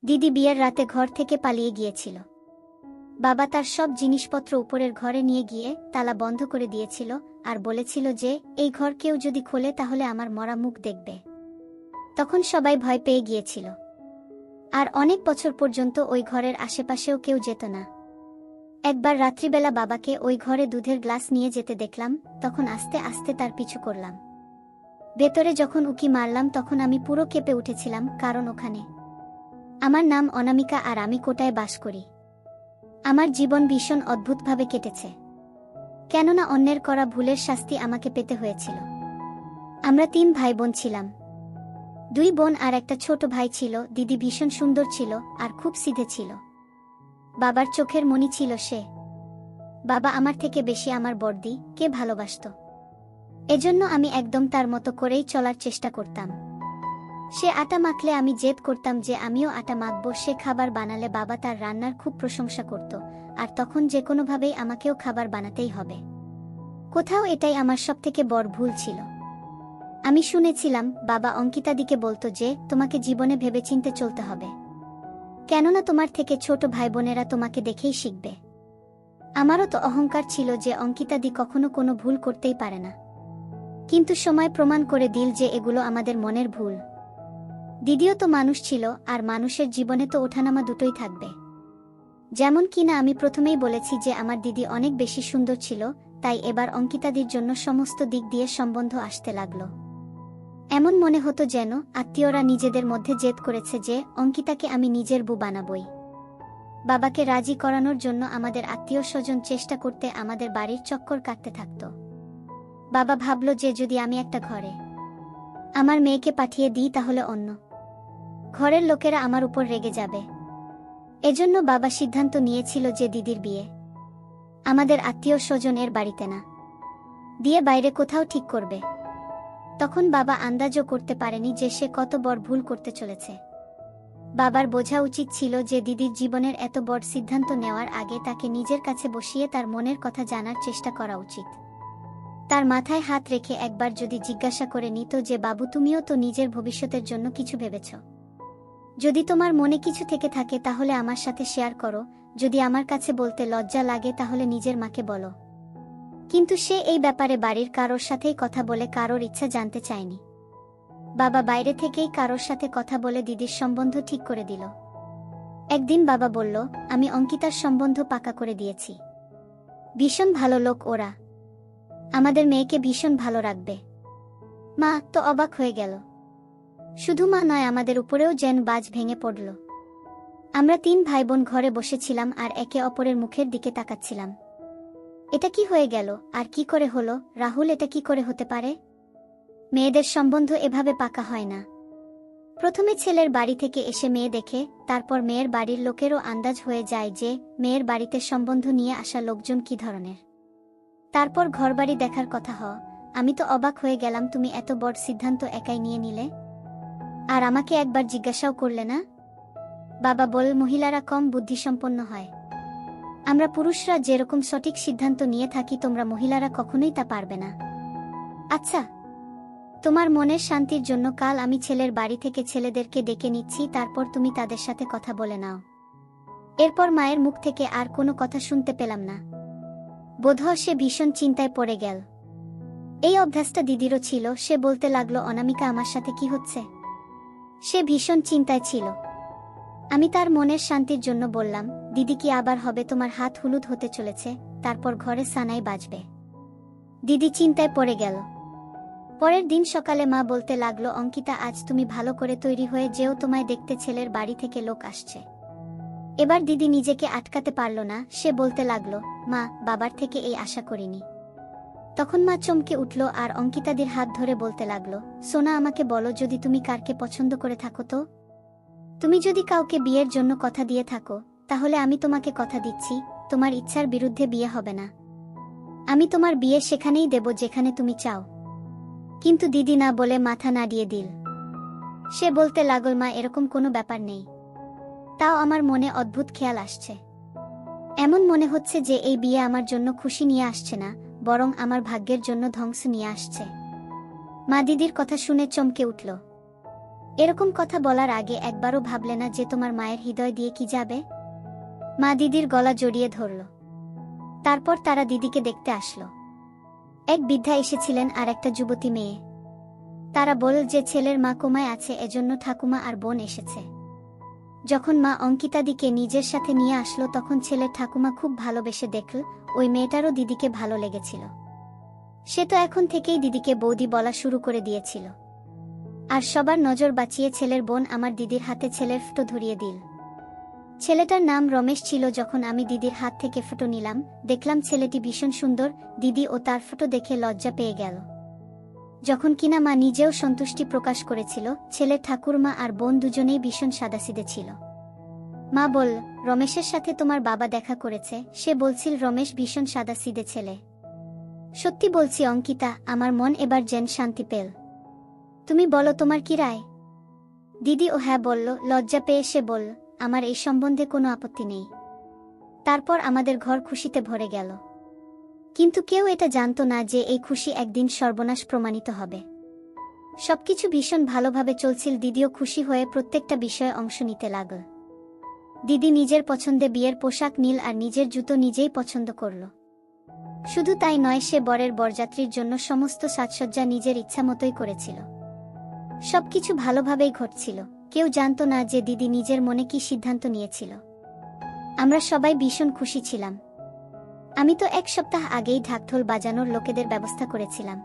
দিদি বিয়ের রাতে ঘর থেকে পালিয়ে গিয়েছিল। বাবা তার সব জিনিসপত্র উপরের ঘরে নিয়ে গিয়ে তালা বন্ধ করে দিয়েছিল আর বলেছিল যে এই ঘর কেউ যদি খোলে তাহলে আমার মরা মুখ দেখবে। তখন সবাই ভয় পেয়ে গিয়েছিল আর অনেক বছর পর্যন্ত ওই ঘরের আশেপাশেও কেউ যেত না। একবার রাত্রিবেলা বাবাকে ওই ঘরে দুধের গ্লাস নিয়ে যেতে দেখলাম, তখন আস্তে আস্তে তার পিছু করলাম। ভেতরে যখন উকি মারলাম তখন আমি পুরো কেঁপে উঠেছিলাম, কারণ ওখানে আমার নাম অনামিকা আর আমি কোটায় বাস করি। আমার জীবন ভীষণ অদ্ভুতভাবে কেটেছে, কেননা অন্যের করা ভুলের শাস্তি আমাকে পেতে হয়েছিল। আমরা 3 ভাই বোন ছিলাম, 2 বোন আর একটা ছোট ভাই ছিল। দিদি ভীষণ সুন্দর ছিল আর খুব সিধে ছিল। বাবার চোখের মণি ছিল সে। বাবা আমার থেকে বেশি আমার বড়দিকে ভালোবাসত, এজন্য আমি একদম তার মতো করেই চলার চেষ্টা করতাম। সে আটা মাখলে আমি জেদ করতাম যে আমিও আটা মাখব। সে খাবার বানালে বাবা তার রান্নার খুব প্রশংসা করত, আর তখন যে কোনোভাবেই আমাকেও খাবার বানাতেই হবে। কোথাও এটাই আমার সবথেকে বড় ভুল ছিল। আমি শুনেছিলাম বাবা অঙ্কিতাদিকে বলতো যে তোমাকে জীবনে ভেবেচিন্তে চলতে হবে, কেননা তোমার থেকে ছোট ভাই বোনেরা তোমাকে দেখেই শিখবে। আমারও তো অহংকার ছিল যে অঙ্কিতাদি কখনো কোনো ভুল করতেই পারে না, কিন্তু সময় প্রমাণ করে দিল যে এগুলো আমাদের মনের ভুল। দিদিও তো মানুষ ছিল, আর মানুষের জীবনে তো ওঠানামা দুটোই থাকবে। যেমন কিনা আমি প্রথমেই বলেছি যে আমার দিদি অনেক বেশি সুন্দর ছিল, তাই এবার অঙ্কিতাদির জন্য সমস্ত দিক দিয়ে সম্বন্ধ আসতে লাগলো। এমন মনে হতো যেন আত্মীয়রা নিজেদের মধ্যে জেদ করেছে যে অঙ্কিতাকে আমি নিজের বউ বানাবই। বাবাকে রাজি করানোর জন্য আমাদের আত্মীয় স্বজন চেষ্টা করতে আমাদের বাড়ির চক্কর কাটতে থাকত। বাবা ভাবল যে যদি আমি একটা ঘরে আমার মেয়েকে পাঠিয়ে দিই তাহলে অন্য ঘরের লোকেরা আমার উপর রেগে যাবে। এজন্য বাবা সিদ্ধান্ত নিয়েছিল যে দিদির বিয়ে আমাদের আত্মীয় স্বজনের বাড়িতে না দিয়ে বাইরে কোথাও ঠিক করবে। তখন বাবা আন্দাজও করতে পারেনি যে সে কত বড় ভুল করতে চলেছে। বাবার বোঝা উচিত ছিল যে দিদির জীবনের এত বড় সিদ্ধান্ত নেওয়ার আগে তাকে নিজের কাছে বসিয়ে তার মনের কথা জানার চেষ্টা করা উচিত। তার মাথায় হাত রেখে একবার যদি জিজ্ঞাসা করে নিত যে বাবু, তুমিও তো নিজের ভবিষ্যতের জন্য কিছু ভেবেছ, যদি তোমার মনে কিছু থেকে থাকে তাহলে আমার সাথে শেয়ার করো, যদি আমার কাছে বলতে লজ্জা লাগে তাহলে নিজের মাকে বলো। কিন্তু সে এই ব্যাপারে বাড়ির কারোর সাথেই কথা বলে কারোর ইচ্ছা জানতে চায়নি। বাবা বাইরে থেকেই কারোর সাথে কথা বলে দিদির সম্বন্ধ ঠিক করে দিল। একদিন বাবা বলল, আমি অঙ্কিতার সম্বন্ধ পাকা করে দিয়েছি। ভীষণ ভালো লোক ওরা, আমাদের মেয়েকে ভীষণ ভালো রাখবে। মা তো অবাক হয়ে গেল। শুধু মা নয়, আমাদের উপরেও যেন বাজ ভেঙে পড়ল। আমরা 3 ভাই বোন ঘরে বসেছিলাম আর একে অপরের মুখের দিকে তাকাচ্ছিলাম। এটা কি হয়ে গেল, আর কি করে হলো রাহুল? এটা কি করে হতে পারে? মেয়েদের সম্বন্ধ এভাবে পাকা হয় না। প্রথমে ছেলের বাড়ি থেকে এসে মেয়ে দেখে, তারপর মেয়ের বাড়ির লোকেরও আন্দাজ হয়ে যায় যে মেয়ের বাড়িতে সম্বন্ধ নিয়ে আসা লোকজন কি ধরনের। তারপর ঘরবাড়ি দেখার কথা হয়। আমি তো অবাক হয়ে গেলাম, তুমি এত বড় সিদ্ধান্ত একাই নিয়ে নিলে, আর আমাকে একবার জিজ্ঞাসাও করলে না। বাবা বল, মহিলারা কম বুদ্ধিসম্পন্ন হয়। আমরা পুরুষরা যেরকম সঠিক সিদ্ধান্ত নিয়ে থাকি তোমরা মহিলারা কখনোই তা পারবে না। আচ্ছা, তোমার মনের শান্তির জন্য কাল আমি ছেলের বাড়ি থেকে ছেলেদেরকে ডেকে নিচ্ছি, তারপর তুমি তাদের সাথে কথা বলে নাও। এরপর মায়ের মুখ থেকে আর কোনো কথা শুনতে পেলাম না। বোধহয় সে ভীষণ চিন্তায় পড়ে গেল। এই অভ্যাসটা দিদিরও ছিল। সে বলতে লাগলো, অনামিকা আমার সাথে কি হচ্ছে? সে ভীষণ চিন্তায় ছিল। আমি তার মনের শান্তির জন্য বললাম, দিদি কি আবার হবে? তোমার হাত হলুদ হতে চলেছে, তারপর ঘরে সানাই বাজবে। দিদি চিন্তায় পড়ে গেল। পরের দিন সকালে মা বলতে লাগলো, অঙ্কিতা আজ তুমি ভালো করে তৈরি হয়ে যেও, তোমায় দেখতে ছেলের বাড়ি থেকে লোক আসছে। এবার দিদি নিজেকে আটকাতে পারল না। সে বলতে লাগলো, মা, বাবার থেকে এই আশা করিনি। তখন মা চমকে উঠল আর অঙ্কিতাদির হাত ধরে বলতে লাগলো, সোনা, আমাকে বলো, যদি তুমি কারকে পছন্দ করে থাকো তো? তুমি যদি কাউকে বিয়ের জন্য কথা দিয়ে থাকো, তাহলে আমি তোমাকে কথা দিচ্ছি, তোমার ইচ্ছার বিরুদ্ধে বিয়ে হবে না। আমি তোমার বিয়ে সেখানেই দেব যেখানে তুমি চাও। কিন্তু দিদি না বলে মাথা নাড়িয়ে দিল। সে বলতে লাগল, মা, এরকম কোনো ব্যাপার নেই। তাও আমার মনে অদ্ভুত খেয়াল আসছে। এমন মনে হচ্ছে যে এই বিয়ে আমার জন্য খুশি নিয়ে আসছে না, বরং আমার ভাগ্যের জন্য ধ্বংস নিয়ে আসছে। মা দিদির কথা শুনে চমকে উঠল। এরকম কথা বলার আগে একবারও ভাবলে না যে তোমার মায়ের হৃদয় দিয়ে কি যাবে? মা দিদির গলা জড়িয়ে ধরল। তারপর তারা দিদিকে দেখতে আসলো। এক বৃদ্ধা এসেছিলেন আর একটা যুবতী মেয়ে। তারা বলল যে ছেলের মা কোমায় আছে, এজন্য ঠাকুমা আর বোন এসেছে। যখন মা অঙ্কিতাদিকে নিজের সাথে নিয়ে আসলো তখন ছেলের ঠাকুমা খুব ভালোবেসে দেখল ওই মেয়েটারও দিদিকে ভালো লেগেছিল। সে তো এখন থেকেই দিদিকে বৌদি বলা শুরু করে দিয়েছিল। আর সবার নজর বাঁচিয়ে ছেলের বোন আমার দিদির হাতে ছেলের ফটো ধরিয়ে দিল। ছেলেটার নাম রমেশ ছিল। যখন আমি দিদির হাত থেকে ফটো নিলাম, দেখলাম ছেলেটি ভীষণ সুন্দর। দিদি ও তার ফটো দেখে লজ্জা পেয়ে গেল। যখন কিনা মা নিজেও সন্তুষ্টি প্রকাশ করেছিল, ছেলের ঠাকুরমা আর বোন দুজনেই ভীষণ সাদাসিধে ছিল। মা বলল, রমেশের সাথে তোমার বাবা দেখা করেছে। সে বলছিল রমেশ ভীষণ সাদাসিধে ছেলে। সত্যি বলছি অঙ্কিতা, আমার মন এবার যেন শান্তি পেল। তুমি বলো তোমার কি রায়? দিদি ও হ্যাঁ বলল। লজ্জা পেয়ে সে বলল, আমার এই সম্বন্ধে কোনো আপত্তি নেই। তারপর আমাদের ঘর খুশিতে ভরে গেল। কিন্তু কেউ এটা জানতো না যে এই খুশি একদিন সর্বনাশ প্রমাণিত হবে। সবকিছু ভীষণ ভালোভাবে চলছিল। দিদিও খুশি হয়ে প্রত্যেকটা বিষয়ে অংশ নিতে লাগল। দিদি নিজের পছন্দে বিয়ের পোশাক নিল আর নিজের জুতো নিজেই পছন্দ করল। শুধু তাই নয়, সে বরের বরযাত্রীর জন্য সমস্ত সাজসজ্জা নিজের ইচ্ছা মতোই করেছিল। সবকিছু ভালোভাবেই ঘটছিল। কেউ জানতো না যে দিদি নিজের মনে কি সিদ্ধান্ত নিয়েছিল। আমরা সবাই ভীষণ খুশি ছিলাম। আমি তো এক সপ্তাহ আগেই ঢাকঢোল বাজানোর লোকেদের ব্যবস্থা করেছিলাম।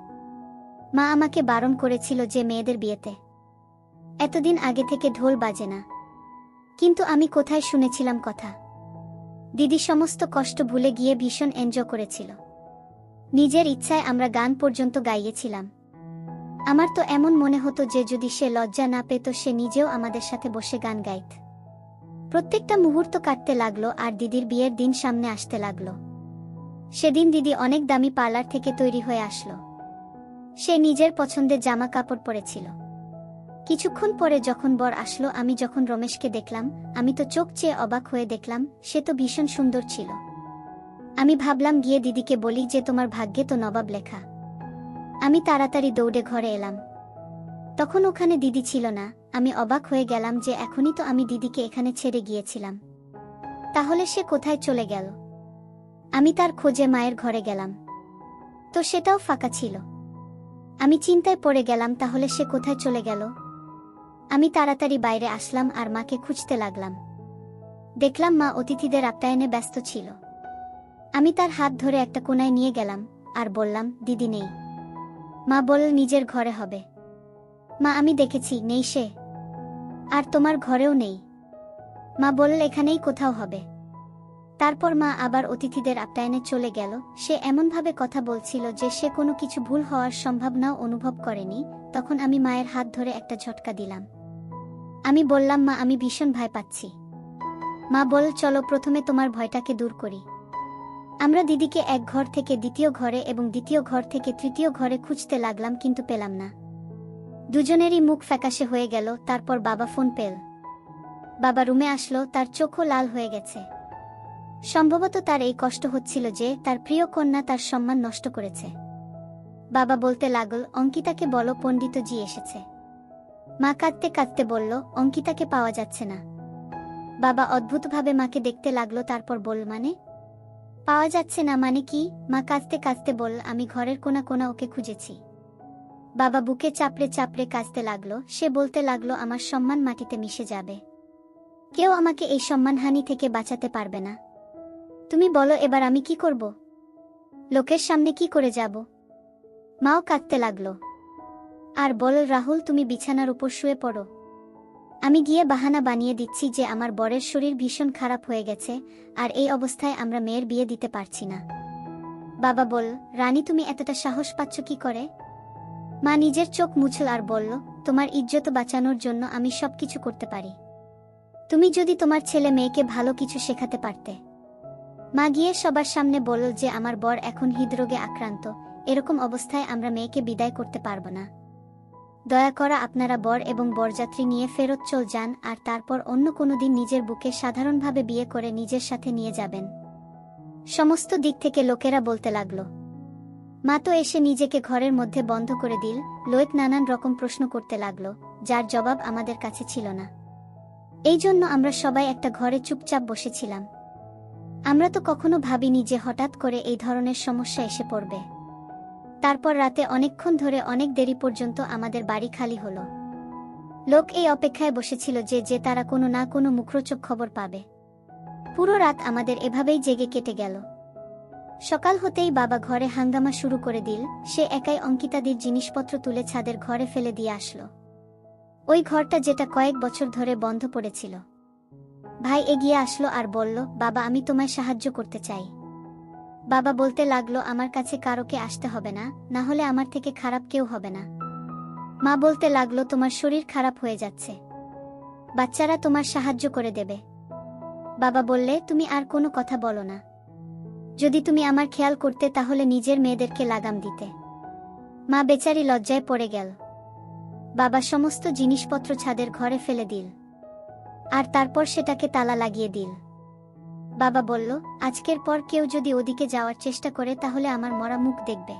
মা আমাকে বারণ করেছিল যে মেয়েদের বিয়েতে এতদিন আগে থেকে ঢোল বাজে না, কিন্তু আমি কোথায় শুনেছিলাম কথা। দিদি সমস্ত কষ্ট ভুলে গিয়ে ভীষণ এনজয় করেছিল। নিজের ইচ্ছায় আমরা গান পর্যন্ত গাইয়েছিলাম। আমার তো এমন মনে হতো যে যদি সে লজ্জা না পেত সে নিজেও আমাদের সাথে বসে গান গাইত। প্রত্যেকটা মুহূর্ত কাটতে লাগলো আর দিদির বিয়ের দিন সামনে আসতে লাগলো। সেদিন দিদি অনেক দামি পার্লার থেকে তৈরি হয়ে আসলো। সে নিজের পছন্দের জামা কাপড় পরেছিল। কিছুক্ষণ পরে যখন বর আসলো, আমি যখন রমেশকে দেখলাম, আমি তো চোখ চেয়ে অবাক হয়ে দেখলাম সে তো ভীষণ সুন্দর ছিল। আমি ভাবলাম গিয়ে দিদিকে বলি যে তোমার ভাগ্যে তো নবাব লেখা। আমি তাড়াতাড়ি দৌড়ে ঘরে এলাম। তখন ওখানে দিদি ছিল না। আমি অবাক হয়ে গেলাম যে এখনই তো আমি দিদিকে এখানে ছেড়ে গিয়েছিলাম, তাহলে সে কোথায় চলে গেল? আমি তার খোঁজে মায়ের ঘরে গেলাম, তো সেটাও ফাঁকা ছিল। আমি চিন্তায় পড়ে গেলাম তাহলে সে কোথায় চলে গেল। আমি তাড়াতাড়ি বাইরে আসলাম আর মাকে খুঁজতে লাগলাম। দেখলাম মা অতিথিদের আপ্যায়নে ব্যস্ত ছিল। আমি তার হাত ধরে একটা কোণায় নিয়ে গেলাম আর বললাম, দিদি নেই। মা বলল, নিজের ঘরে হবে। মা, আমি দেখেছি নেই সে, আর তোমার ঘরেও নেই। মা বলল, এখানেই কোথাও হবে। তারপর মা আবার অতিথিদের আপ্যায়নে চলে গেল। সে এমনভাবে কথা বলছিল যে সে কোনো কিছু ভুল হওয়ার সম্ভাবনাও অনুভব করেনি। তখন আমি মায়ের হাত ধরে একটা ঝটকা দিলাম। আমি বললাম, মা, আমি ভীষণ ভয় পাচ্ছি। মা বলল, চলো প্রথমে তোমার ভয়টাকে দূর করি। আমরা দিদিকে এক ঘর থেকে দ্বিতীয় ঘরে এবং দ্বিতীয় ঘর থেকে তৃতীয় ঘরে খুঁজতে লাগলাম, কিন্তু পেলাম না। দুজনেরই মুখ ফ্যাকাশে হয়ে গেল। তারপর বাবা ফোন পেল। বাবা রুমে আসলো। তার চোখও লাল হয়ে গেছে। সম্ভবত তার এই কষ্ট হচ্ছিল যে তার প্রিয় কন্যা তার সম্মান নষ্ট করেছে। বাবা বলতে লাগল, অঙ্কিতাকে বলো পণ্ডিতজি এসেছে। মা কাঁদতে কাঁদতে বলল, অঙ্কিতাকে পাওয়া যাচ্ছে না। বাবা অদ্ভুতভাবে মাকে দেখতে লাগলো। তারপর বলল, মানে? পাওয়া যাচ্ছে না মানে কি? মা কাঁদতে কাঁদতে বলল, আমি ঘরের কোনা কোনা ওকে খুঁজেছি। বাবা বুকে চাপড়ে চাপড়ে কাঁদতে লাগলো। সে বলতে লাগলো, আমার সম্মান মাটিতে মিশে যাবে। কেউ আমাকে এই সম্মানহানি থেকে বাঁচাতে পারবে না। তুমি বলো এবার আমি কি করব? লোকের সামনে কি করে যাব? মাও কাঁদতে লাগলো আর বলল, রাহুল, তুমি বিছানার উপর শুয়ে পড়ো। আমি গিয়ে বাহানা বানিয়ে দিচ্ছি যে আমার বরের শরীর ভীষণ খারাপ হয়ে গেছে আর এই অবস্থায় আমরা মেয়ের বিয়ে দিতে পারছি না। বাবা বলল, রানী, তুমি এতটা সাহস পাচ্ছ কি করে? মা নিজের চোখ মুছল আর বলল, তোমার ইজ্জত বাঁচানোর জন্য আমি সবকিছু করতে পারি। তুমি যদি তোমার ছেলে মেয়েকে ভালো কিছু শেখাতে পারতে। মা গিয়ে সবার সামনে বলল যে আমার বর এখন হৃদরোগে আক্রান্ত। এরকম অবস্থায় আমরা মেয়েকে বিদায় করতে পারব না। দয়া করা আপনারা বর এবং বরযাত্রী নিয়ে ফেরত চল যান আর তারপর অন্য কোনো দিন নিজের বুকে সাধারণভাবে বিয়ে করে নিজের সাথে নিয়ে যাবেন। সমস্ত দিক থেকে লোকেরা বলতে লাগলো। মা তো এসে নিজেকে ঘরের মধ্যে বন্ধ করে দিল। লোয়েক নানান রকম প্রশ্ন করতে লাগলো, যার জবাব আমাদের কাছে ছিল না। এই জন্য আমরা সবাই একটা ঘরে চুপচাপ বসেছিলাম। আমরা তো কখনো ভাবিনি যে হঠাৎ করে এই ধরনের সমস্যা এসে পড়বে। তারপর রাতে অনেকক্ষণ ধরে অনেক দেরি পর্যন্ত আমাদের বাড়ি খালি হলো। লোক এই অপেক্ষায় বসেছিল যে তারা কোনো না কোনো মুখরোচক খবর পাবে। পুরো রাত আমাদের এভাবেই জেগে কেটে গেল। সকাল হতেই বাবা ঘরে হাঙ্গামা শুরু করে দিল। সে একাই অঙ্কিতাদির জিনিসপত্র তুলে ছাদের ঘরে ফেলে দিয়ে আসলো। ওই ঘরটা যেটা কয়েক বছর ধরে বন্ধ পড়েছিল। ভাই এগিয়ে আসলো আর বলল, বাবা আমি তোমায় সাহায্য করতে চাই। বাবা বলতে লাগলো, আমার কাছে কারোকে আসতে হবে না, না হলে আমার থেকে খারাপ কেউ হবে না। মা বলতে লাগলো, তোমার শরীর খারাপ হয়ে যাচ্ছে, বাচ্চারা তোমার সাহায্য করে দেবে। বাবা বললে, তুমি আর কোনো কথা বলো না। যদি তুমি আমার খেয়াল করতে তাহলে নিজের মেয়েদেরকে লাগাম দিতে। মা বেচারি লজ্জায় পড়ে গেল। বাবা সমস্ত জিনিসপত্র ছাদের ঘরে ফেলে দিল আর তারপর সেটাকে তালা লাগিয়ে দিল। বাবা বলল, আজকের পর কেউ যদি ওদিকে যাওয়ার চেষ্টা করে তাহলে আমার মরা মুখ দেখবে।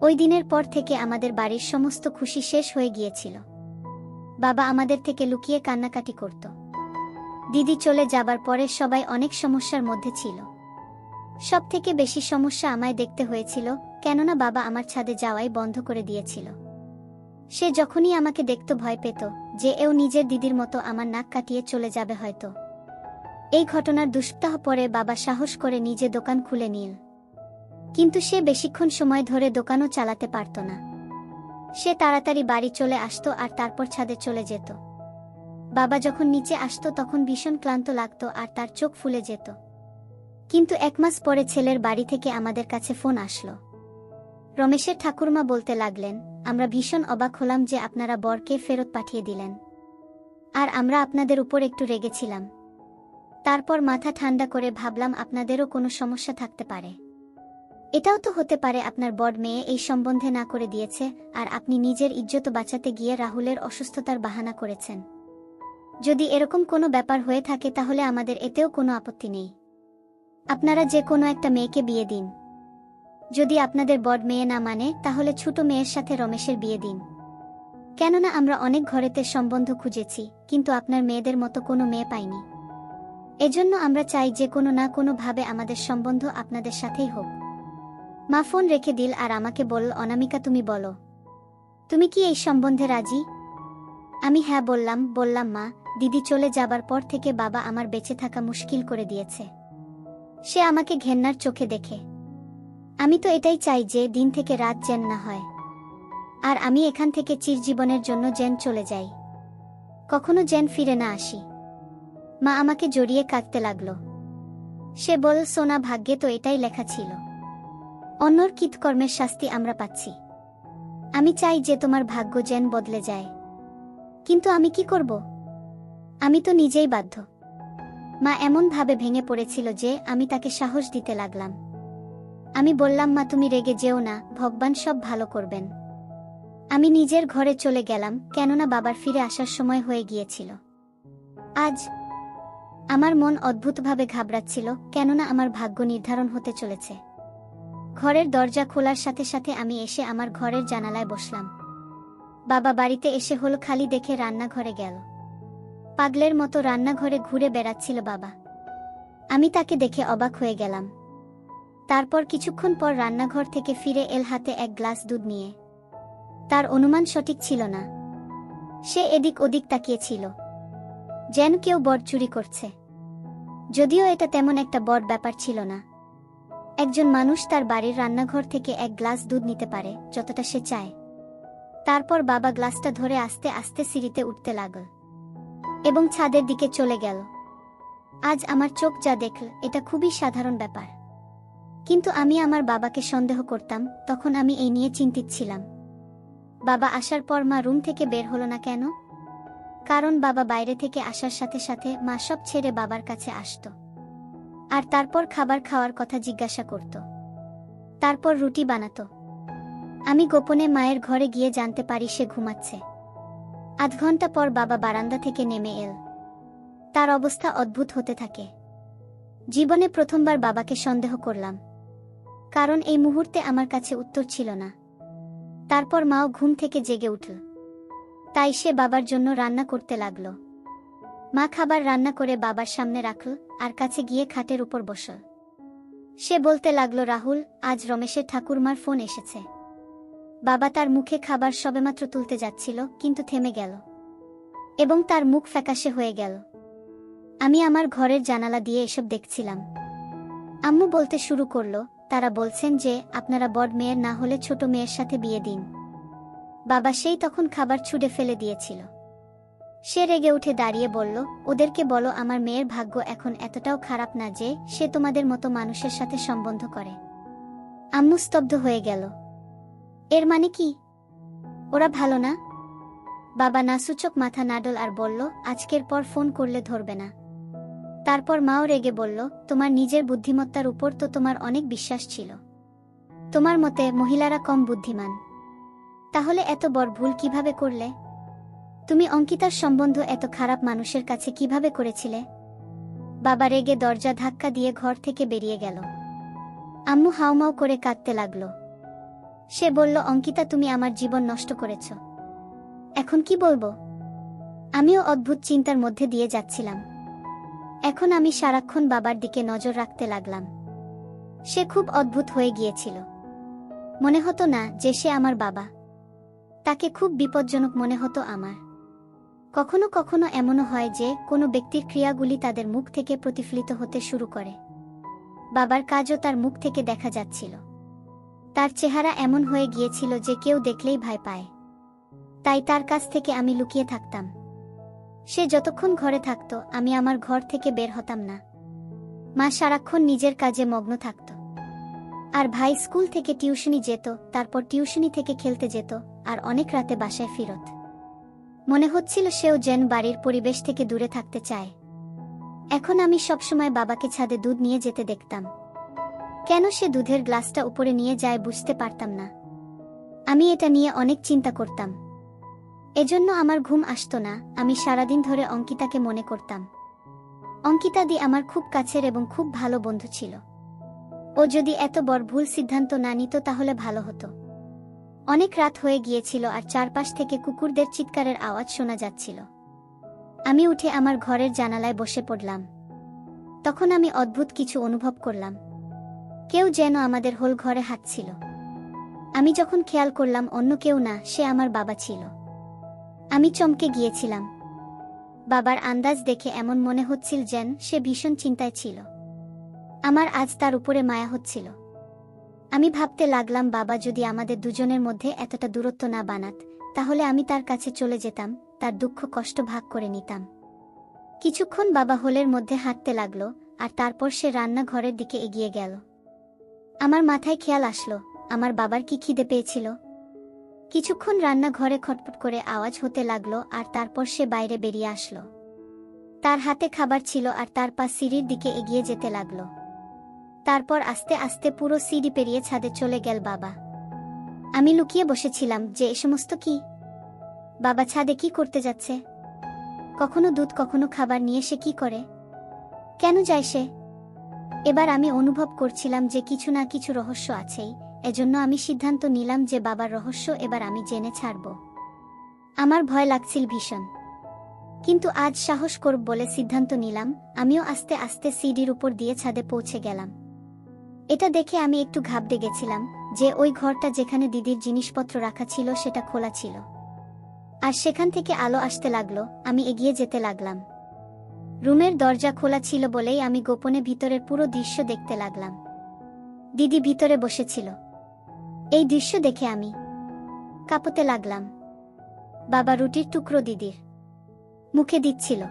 ওই দিনের পর থেকে আমাদের বাড়ির সমস্ত খুশি শেষ হয়ে গিয়েছিল। বাবা আমাদের থেকে লুকিয়ে কান্নাকাটি করত। দিদি চলে যাবার পরে সবাই অনেক সমস্যার মধ্যে ছিল। সবথেকে বেশি সমস্যা আমায় দেখতে হয়েছিল, কেননা বাবা আমার ছাদে যাওয়াই বন্ধ করে দিয়েছিল। সে যখনই আমাকে দেখত ভয় পেত যে এও নিজের দিদির মতো আমার নাক কাটিয়ে চলে যাবে হয়তো। এই ঘটনার দুসপ্তাহ পরে বাবা সাহস করে নিজে দোকান খুলে নিল। কিন্তু সে বেশিক্ষণ সময় ধরে দোকানও চালাতে পারত না। সে তাড়াতাড়ি বাড়ি চলে আসতো আর তারপর ছাদে চলে যেত। বাবা যখন নিচে আসতো তখন ভীষণ ক্লান্ত লাগতো আর তার চোখ ফুলে যেত। কিন্তু 1 মাস পরে ছেলের বাড়ি থেকে আমাদের কাছে ফোন আসলো। রমেশের ঠাকুরমা বলতে লাগলেন, আমরা ভীষণ অবাক হলাম যে আপনারা বরকে ফেরত পাঠিয়ে দিলেন, আর আমরা আপনাদের উপর একটু রেগেছিলাম। তারপর মাথা ঠান্ডা করে ভাবলাম আপনাদেরও কোনো সমস্যা থাকতে পারে। এটাও তো হতে পারে আপনার বড় মেয়ে এই সম্বন্ধে না করে দিয়েছে আর আপনি নিজের ইজ্জত বাঁচাতে গিয়ে রাহুলের অসুস্থতার বাহানা করেছেন। যদি এরকম কোনো ব্যাপার হয়ে থাকে তাহলে আমাদের এতেও কোনো আপত্তি নেই। আপনারা যে কোনো একটা মেয়েকে বিয়ে দিন। যদি আপনাদের বড় মেয়ে না মানে তাহলে ছোট মেয়ের সাথে রমেশের বিয়ে দিন। কেননা আমরা অনেক ঘরেতে সম্বন্ধ খুঁজেছি, কিন্তু আপনার মেয়েদের মতো কোনো মেয়ে পাইনি। এজন্য আমরা চাই যে কোনো না কোনো ভাবে আমাদের সম্বন্ধ আপনাদের সাথেই হোক। মা ফোন রেখে দিল আর আমাকে বলল, অনামিকা তুমি বলো, তুমি কি এই সম্বন্ধে রাজি? আমি হ্যাঁ বললাম মা, দিদি চলে যাবার পর থেকে বাবা আমার বেঁচে থাকা মুশকিল করে দিয়েছে। সে আমাকে ঘেন্নার চোখে দেখে। আমি তো এটাই চাই যে দিন থেকে রাত যেন না হয়, আর আমি এখান থেকে চিরজীবনের জন্য যেন চলে যাই, কখনো যেন ফিরে না আসি। মা আমাকে জড়িয়ে কাঁদতে লাগলো। সে বলল, সোনা, ভাগ্যে তো এটাই লেখা ছিল, অন্যর কৃতকর্মের শাস্তি আমরা পাচ্ছি। আমি চাই যে তোমার ভাগ্য যেন বদলে যায়, কিন্তু আমি কি করব? আমি তো নিজেই বাধ্য। মা এমন ভাবে ভেঙে পড়েছিল যে আমি তাকে সাহস দিতে লাগলাম। আমি বললাম, মা তুমি রেগে যেও না, ভগবান সব ভালো করবেন। আমি নিজের ঘরে চলে গেলাম, কেননা বাবার ফিরে আসার সময় হয়ে গিয়েছিল। আজ আমার মন অদ্ভুতভাবে ঘাবড়াচ্ছিল, কেননা আমার ভাগ্য নির্ধারণ হতে চলেছে। ঘরের দরজা খোলার সাথে সাথে আমি এসে আমার ঘরের জানালায় বসলাম। বাবা বাড়িতে এসে হল খালি দেখে রান্নাঘরে গেল। পাগলের মতো রান্নাঘরে ঘুরে বেড়াচ্ছিল বাবা। আমি তাকে দেখে অবাক হয়ে গেলাম। তারপর কিছুক্ষণ পর রান্নাঘর থেকে ফিরে এল হাতে 1 গ্লাস দুধ নিয়ে। তার অনুমান সঠিক ছিল না। সে এদিক ওদিক তাকিয়েছিল, যেন কেউ বড় চুরি করছে। যদিও এটা তেমন একটা বড় ব্যাপার ছিল না। একজন মানুষ তার বাড়ির রান্নাঘর থেকে 1 গ্লাস দুধ নিতে পারে যতটা সে চায়। তারপর বাবা গ্লাসটা ধরে আস্তে আস্তে সিঁড়িতে উঠতে লাগল এবং ছাদের দিকে চলে গেল। আজ আমার চোখ যা দেখল এটা খুবই সাধারণ ব্যাপার, কিন্তু আমি আমার বাবাকে সন্দেহ করতাম। তখন আমি এই নিয়ে চিন্তিত ছিলাম। বাবা আসার পর মা রুম থেকে বের হলো না কেন? কারণ বাবা বাইরে থেকে আসার সাথে সাথে মা সব ছেড়ে বাবার কাছে আসতো, আর তারপর খাবার খাওয়ার কথা জিজ্ঞাসা করত। তারপর রুটি বানাতো। আমি গোপনে মায়ের ঘরে গিয়ে জানতে পারি সে ঘুমাচ্ছে। আধ ঘন্টা পর বাবা বারান্দা থেকে নেমে এল। তার অবস্থা অদ্ভুত হতে থাকে। জীবনে প্রথমবার বাবাকে সন্দেহ করলাম। কারণ এই মুহূর্তে আমার কাছে উত্তর ছিল না। তারপর মাও ঘুম থেকে জেগে উঠল। তাই সে বাবার জন্য রান্না করতে লাগল। মা খাবার রান্না করে বাবার সামনে রাখল আর কাছে গিয়ে খাটের উপর বসল। সে বলতে লাগল, রাহুল, আজ রমেশের ঠাকুরমার ফোন এসেছে। বাবা তার মুখে খাবার সবেমাত্র তুলতে যাচ্ছিল, কিন্তু থেমে গেল এবং তার মুখ ফ্যাকাশে হয়ে গেল। আমি আমার ঘরের জানালা দিয়ে এসব দেখছিলাম। আম্মু বলতে শুরু করলো, তারা বলছেন যে আপনারা বড় মেয়ের না হলে ছোট মেয়ের সাথে বিয়ে দিন। বাবা সেই তখন খাবার ছুঁড়ে ফেলে দিয়েছিল। সে রেগে উঠে দাঁড়িয়ে বলল, ওদেরকে বলো আমার মেয়ের ভাগ্য এখন এতটাও খারাপ না যে সে তোমাদের মতো মানুষের সাথে সম্বন্ধ করে। আম্মু স্তব্ধ হয়ে গেল। এর মানে কি? ওরা ভালো না? বাবা নাসূচক মাথা নাড়ল আর বলল, আজকের পর ফোন করলে ধরবে না। তারপর মাও রেগে বলল, তোমার নিজের বুদ্ধিমত্তার উপর তো তোমার অনেক বিশ্বাস ছিল। তোমার মতে মহিলারা কম বুদ্ধিমান। তাহলে এত বড় ভুল কিভাবে করলে? তুমি অঙ্কিতার সম্বন্ধ এত খারাপ মানুষের কাছে কিভাবে করেছিলে? বাবা রেগে দরজা ধাক্কা দিয়ে ঘর থেকে বেরিয়ে গেল। আম্মু হাউমাউ করে কাঁদতে লাগল। সে বলল, অঙ্কিতা, তুমি আমার জীবন নষ্ট করেছ। এখন কি বলবো? আমিও অদ্ভুত চিন্তার মধ্যে দিয়ে যাচ্ছিলাম। এখন আমি সারাক্ষণ বাবার দিকে নজর রাখতে লাগলাম। সে খুব অদ্ভুত হয়ে গিয়েছিল। মনে হতো না যে সে আমার বাবা। তাকে খুব বিপজ্জনক মনে হতো আমার। কখনো কখনো এমনও হয় যে কোনো ব্যক্তির ক্রিয়াগুলি তাদের মুখ থেকে প্রতিফলিত হতে শুরু করে। বাবার কাজও তার মুখ থেকে দেখা যাচ্ছিল। তার চেহারা এমন হয়ে গিয়েছিল যে কেউ দেখলেই ভয় পায়। তাই তার কাছ থেকে আমি লুকিয়ে থাকতাম। সে যতক্ষণ ঘরে থাকত আমি আমার ঘর থেকে বের হতাম না। মা সারাক্ষণ নিজের কাজে মগ্ন থাকত। আর ভাই স্কুল থেকে টিউশনি যেত, তারপর টিউশনি থেকে খেলতে যেত, আর অনেক রাতে বাসায় ফিরত। মনে হচ্ছিল সেও যেন বাড়ির পরিবেশ থেকে দূরে থাকতে চায়। এখন আমি সবসময় বাবাকে ছাদে দুধ নিয়ে যেতে দেখতাম। কেন সে দুধের গ্লাসটা উপরে নিয়ে যায় বুঝতে পারতাম না। আমি এটা নিয়ে অনেক চিন্তা করতাম। এজন্য আমার ঘুম আসতো না। আমি সারাদিন ধরে অঙ্কিতাকে মনে করতাম। অঙ্কিতা দি আমার খুব কাছের এবং খুব ভালো বন্ধু ছিল। ও যদি এত বড় ভুল সিদ্ধান্ত না নিত তাহলে ভালো হতো। অনেক রাত হয়ে গিয়েছিল আর চারপাশ থেকে কুকুরদের চিৎকারের আওয়াজ শোনা যাচ্ছিল। আমি উঠে আমার ঘরের জানালায় বসে পড়লাম। তখন আমি অদ্ভুত কিছু অনুভব করলাম। কেউ যেন আমাদের হোল ঘরে হাঁটছিল। আমি যখন খেয়াল করলাম অন্য কেউ না, সে আমার বাবা ছিল। আমি চমকে গিয়েছিলাম। বাবার আন্দাজ দেখে এমন মনে হচ্ছিল যেন সে ভীষণ চিন্তায় ছিল। আমার আজ তার উপরে মায়া হচ্ছিল। আমি ভাবতে লাগলাম, বাবা যদি আমাদের দুজনের মধ্যে এতটা দূরত্ব না বানাত, তাহলে আমি তার কাছে চলে যেতাম, তার দুঃখ কষ্ট ভাগ করে নিতাম। কিছুক্ষণ বাবা হোলের মধ্যে হাঁটতে লাগলো, আর তারপর সে রান্নাঘরের দিকে এগিয়ে গেল। আমার মাথায় খেয়াল আসলো, আমার বাবার কি খিদে পেয়েছিল। কিছুক্ষণ রান্নাঘরে খটপট করে আওয়াজ হতে লাগলো, আর তারপর সে বাইরে বেরিয়ে আসলো। তার হাতে খাবার ছিল আর তার পা সিঁড়ির দিকে এগিয়ে যেতে লাগলো। তারপর আস্তে আস্তে পুরো সিঁড়ি পেরিয়ে ছাদে চলে গেল বাবা। আমি লুকিয়ে বসেছিলাম যে এ সমস্ত কি? বাবা ছাদে কি করতে যাচ্ছে? কখনো দুধ কখনো খাবার নিয়ে সে কি করে? কেন যায় সে? এবার আমি অনুভব করছিলাম যে কিছু না কিছু রহস্য আছেই। এজন্য আমি সিদ্ধান্ত নিলাম যে বাবার রহস্য এবার আমি জেনে ছাড়ব। আমার ভয় লাগছিল ভীষণ, কিন্তু আজ সাহস করব বলে সিদ্ধান্ত নিলাম। আমিও আস্তে আস্তে সিঁড়ির উপর দিয়ে ছাদে পৌঁছে গেলাম। এটা দেখে আমি একটু ঘাবড়ে গেছিলাম যে ওই ঘরটা যেখানে দিদির জিনিসপত্র রাখা ছিল সেটা খোলা ছিল, আর সেখান থেকে আলো আসতে লাগলো। আমি এগিয়ে যেতে লাগলাম। রুমের দরজা খোলা ছিল বলেই আমি গোপনে ভিতরের পুরো দৃশ্য দেখতে লাগলাম। দিদি ভিতরে বসেছিল। এই দৃশ্য দেখে আমি কাঁপতে লাগলাম। বাবা রুটির টুকরো দিদির মুখে দিচ্ছিল।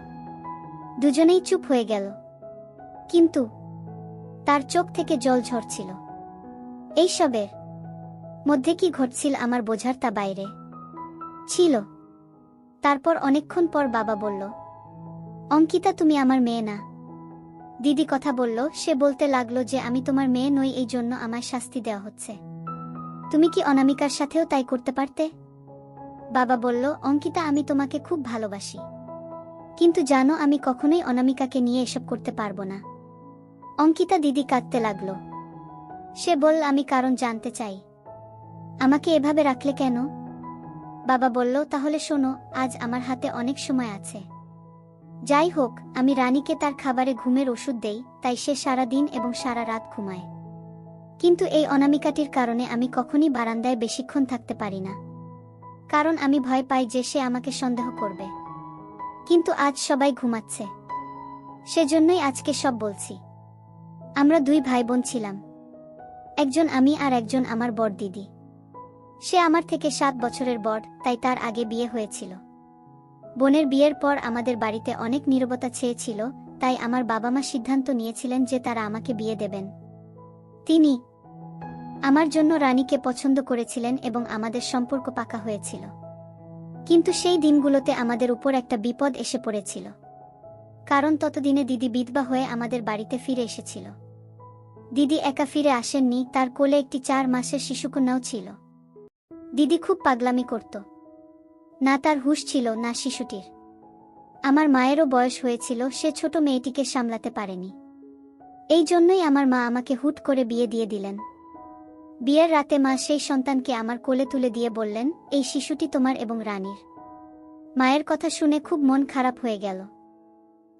দুজনেই চুপ হয়ে গেল, কিন্তু তার চোখ থেকে জল ঝরছিল। এইসবের মধ্যে কি ঘটছিল আমার বোঝার তা বাইরে ছিল। তারপর অনেকক্ষণ পর বাবা বলল, অঙ্কিতা, তুমি আমার মেয়ে না। দিদি কথা বলল। সে বলতে লাগলো যে আমি তোমার মেয়ে নই, এই জন্য আমায় শাস্তি দেওয়া হচ্ছে। তুমি কি অনামিকার সাথেও তাই করতে পারতে? বাবা বলল, অঙ্কিতা, আমি তোমাকে খুব ভালোবাসি, কিন্তু জানো আমি কখনোই অনামিকাকে নিয়ে এসব করতে পারবো না। অঙ্কিতা দিদি কাঁদতে লাগলো। সে বলল, আমি কারণ জানতে চাই। আমাকে এভাবে রাখলে কেন? বাবা বলল, তাহলে শোনো, আজ আমার হাতে অনেক সময় আছে। যাই হোক, আমি রানীকে তার খাবারে ঘুমের ওষুধ দেই, তাই সে সারা দিন এবং সারা রাত ঘুমায়। কিন্তু এই অনামিকাটির কারণে আমি কখনই বারান্দায় বেশিক্ষণ থাকতে পারি না, কারণ আমি ভয় পাই যে সে আমাকে সন্দেহ করবে। কিন্তু আজ সবাই ঘুমাচ্ছে, সেজন্যই আজকে সব বলছি। আমরা দুই ভাই বোন ছিলাম, একজন আমি আর একজন আমার বড় দিদি। সে আমার থেকে 7 বছরের বড়, তাই তার আগে বিয়ে হয়েছিল। বোনের বিয়ের পর আমাদের বাড়িতে অনেক নীরবতা ছেয়েছিল, তাই আমার বাবা মা সিদ্ধান্ত নিয়েছিলেন যে তারা আমাকে বিয়ে দেবেন। তিনি আমার জন্য রানীকে পছন্দ করেছিলেন এবং আমাদের সম্পর্ক পাকা হয়েছিল। কিন্তু সেই দিনগুলোতে আমাদের উপর একটা বিপদ এসে পড়েছিল, কারণ ততদিনে দিদি বিধবা হয়ে আমাদের বাড়িতে ফিরে এসেছিল। দিদি একা ফিরে আসেননি, তার কোলে একটি 4 মাসের শিশুকন্যাও ছিল। দিদি খুব পাগলামি করত, না তার হুঁশ ছিল না শিশুটির। আমার মায়েরও বয়স হয়েছিল, সে ছোট মেয়েটিকে সামলাতে পারেনি। এই জন্যই আমার মা আমাকে হুট করে বিয়ে দিয়ে দিলেন। বিয়ের রাতে মা সেই সন্তানকে আমার কোলে তুলে দিয়ে বললেন, এই শিশুটি তোমার এবং রানীর। মায়ের কথা শুনে খুব মন খারাপ হয়ে গেল,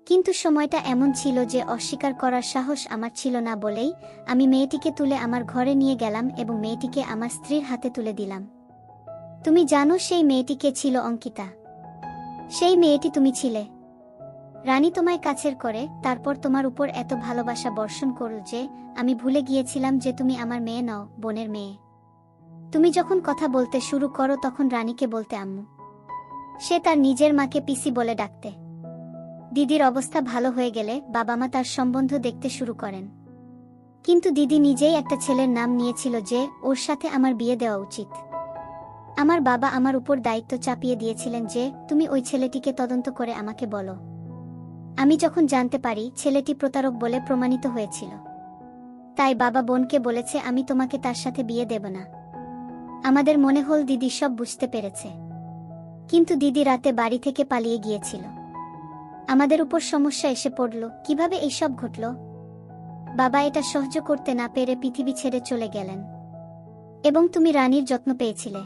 কিন্তু সময়টা এমন ছিল যে অস্বীকার করার সাহস আমার ছিল না বলেই আমি মেয়েটিকে তুলে আমার ঘরে নিয়ে গেলাম এবং মেয়েটিকে আমার স্ত্রীর হাতে তুলে দিলাম। তুমি জানো সেই মেয়েটি কে ছিল? অঙ্কিতা। সেই মেয়েটি তুমি ছিলে। রানী তোমায় কাছের করে তারপর তোমার উপর এত ভালোবাসা বর্ষণ করল যে আমি ভুলে গিয়েছিলাম যে তুমি আমার মেয়ে নও, বোনের মেয়ে। তুমি যখন কথা বলতে শুরু করো তখন রানীকে বলতে আম্মু। সে তার নিজের মাকে পিসি বলে ডাকতে। দিদির অবস্থা ভালো হয়ে গেলে বাবা মা তার সম্বন্ধ দেখতে শুরু করেন, কিন্তু দিদি নিজেই একটা ছেলের নাম নিয়েছিল যে ওর সাথে আমার বিয়ে দেওয়া উচিত। আমার বাবা আমার উপর দায়িত্ব চাপিয়ে দিয়েছিলেন যে তুমি ওই ছেলেটিকে তদন্ত করে আমাকে বলো। আমি যখন জানতে পারি ছেলেটি প্রতারক বলে প্রমাণিত হয়েছিল, তাই বাবা বোনকে বলেছে আমি তোমাকে তার সাথে বিয়ে দেব না। আমাদের মনে হল দিদি সব বুঝতে পেরেছে, কিন্তু দিদি রাতে বাড়ি থেকে পালিয়ে গিয়েছিল। আমাদের উপর সমস্যা এসে পড়ল, কিভাবে এইসব ঘটল? বাবা এটা সহ্য করতে না পেরে পৃথিবী ছেড়ে চলে গেলেন এবং তুমি রানীর যত্ন পেয়েছিলে।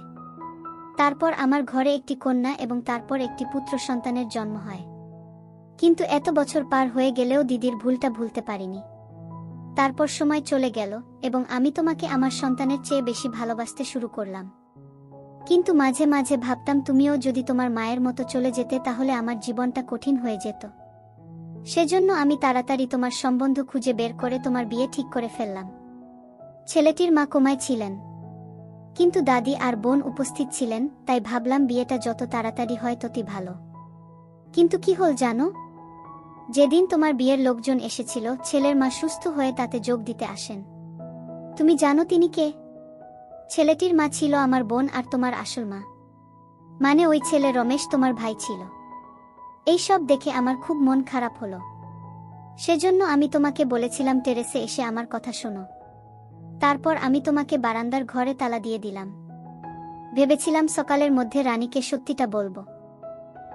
তারপর আমার ঘরে একটি কন্যা এবং তারপর একটি পুত্র সন্তানের জন্ম হয়। কিন্তু এত বছর পার হয়ে গেলেও দিদির ভুলটা ভুলতে পারিনি। তারপর সময় চলে গেল এবং আমি তোমাকে আমার সন্তানের চেয়ে বেশি ভালোবাসতে শুরু করলাম। কিন্তু মাঝে মাঝে ভাবতাম তুমিও যদি তোমার মায়ের মতো চলে যেতে তাহলে আমার জীবনটা কঠিন হয়ে যেত। সেজন্য আমি তাড়াতাড়ি তোমার সম্বন্ধ খুঁজে বের করে তোমার বিয়ে ঠিক করে ফেললাম। ছেলেটির মা কোমায় ছিলেন, কিন্তু দাদি আর বোন উপস্থিত ছিলেন, তাই ভাবলাম বিয়েটা যত তাড়াতাড়ি হয় ততই ভালো। কিন্তু কি হল জানো? যেদিন তোমার বিয়ের লোকজন এসেছিল ছেলের মা সুস্থ হয়ে তাতে যোগ দিতে আসেন। তুমি জানো তিনি কে? ছেলেটির মা ছিল আমার বোন আর তোমার আসল মা, মানে ওই ছেলে রমেশ তোমার ভাই ছিল। এই সব দেখে আমার খুব মন খারাপ হলো। সেজন্য আমি তোমাকে বলেছিলাম টেরেসে এসে আমার কথা শোনো। তারপর আমি তোমাকে বারান্দার ঘরে তালা দিয়ে দিলাম। ভেবেছিলাম সকালের মধ্যে রানীকে সত্যিটা বলবো,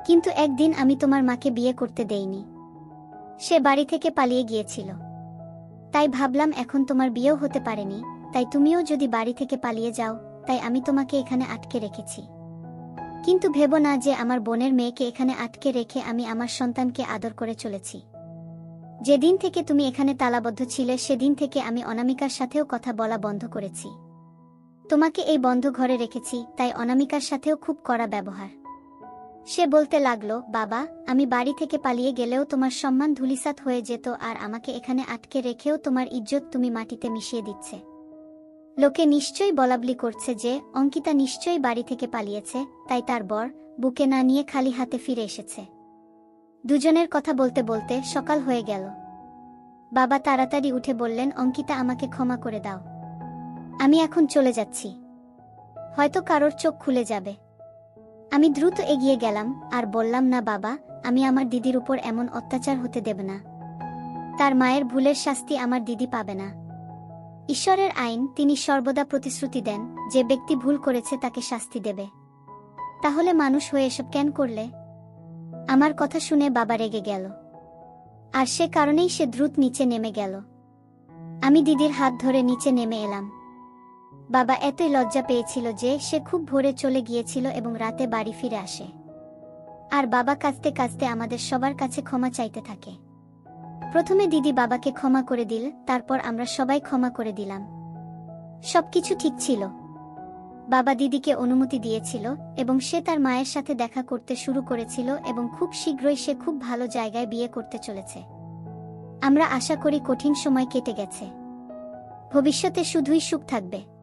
কিন্তু একদিন আমি তোমার মাকে বিয়ে করতে দেইনি। সে বাড়ি থেকে পালিয়ে গিয়েছিল, তাই ভাবলাম এখন তোমার বিয়েও হতে পারেনি, তাই তুমিও যদি বাড়ি থেকে পালিয়ে যাও, তাই আমি তোমাকে এখানে আটকে রেখেছি। কিন্তু ভেবো না যে আমার বোনের মেয়েকে এখানে আটকে রেখে আমি আমার সন্তানকে আদর করে চলেছি। যেদিন থেকে তুমি এখানে তালাবদ্ধ ছিলে সেদিন থেকে আমি অনামিকার সাথেও কথা বলা বন্ধ করেছি। তোমাকে এই বন্ধ ঘরে রেখেছি, তাই অনামিকার সাথেও খুব কড়া ব্যবহার। সে বলতে লাগলো, বাবা, আমি বাড়ি থেকে পালিয়ে গেলেও তোমার সম্মান ধূলিসাৎ হয়ে যেত, আর আমাকে এখানে আটকে রেখেও তোমার ইজ্জত তুমি মাটিতে মিশিয়ে দিচ্ছে। লোকে নিশ্চয়ই বলাবলি করছে যে অঙ্কিতা নিশ্চয়ই বাড়ি থেকে পালিয়েছে, তাই তার বর বুকে না নিয়ে খালি হাতে ফিরে এসেছে। দুজনের কথা বলতে বলতে সকাল হয়ে গেল। বাবা তাড়াতাড়ি উঠে বললেন, অঙ্কিতা, আমাকে ক্ষমা করে দাও, আমি এখন চলে যাচ্ছি, হয়তো কারোর চোখ খুলে যাবে। আমি দ্রুত এগিয়ে গেলাম আর বললাম, না বাবা, আমি আমার দিদির উপর এমন অত্যাচার হতে দেব না। তার মায়ের ভুলের শাস্তি আমার দিদি পাবে না। ঈশ্বরের আইন, তিনি সর্বদা প্রতিশ্রুতি দেন যে ব্যক্তি ভুল করেছে তাকে শাস্তি দেবে। তাহলে মানুষ হয়ে এসব কেন করলে? আমার কথা শুনে বাবা রেগে গেল, আর সে কারণেই সে দ্রুত নিচে নেমে গেল। আমি দিদির হাত ধরে নিচে নেমে এলাম। বাবা এতই লজ্জা পেয়েছিল যে সে খুব ভোরে চলে গিয়েছিল এবং রাতে বাড়ি ফিরে আসে। আর বাবা কাঁদতে কাঁদতে আমাদের সবার কাছে ক্ষমা চাইতে থাকে। প্রথমে দিদি বাবাকে ক্ষমা করে দিল, তারপর আমরা সবাই ক্ষমা করে দিলাম। সবকিছু ঠিক ছিল। বাবা দিদিকে অনুমতি দিয়েছিল এবং সে তার মায়ের সাথে দেখা করতে শুরু করেছিল এবং খুব শীঘ্রই সে খুব ভালো জায়গায় বিয়ে করতে চলেছে। আমরা আশা করি কঠিন সময় কেটে গেছে। ভবিষ্যতে শুধুই সুখ থাকবে।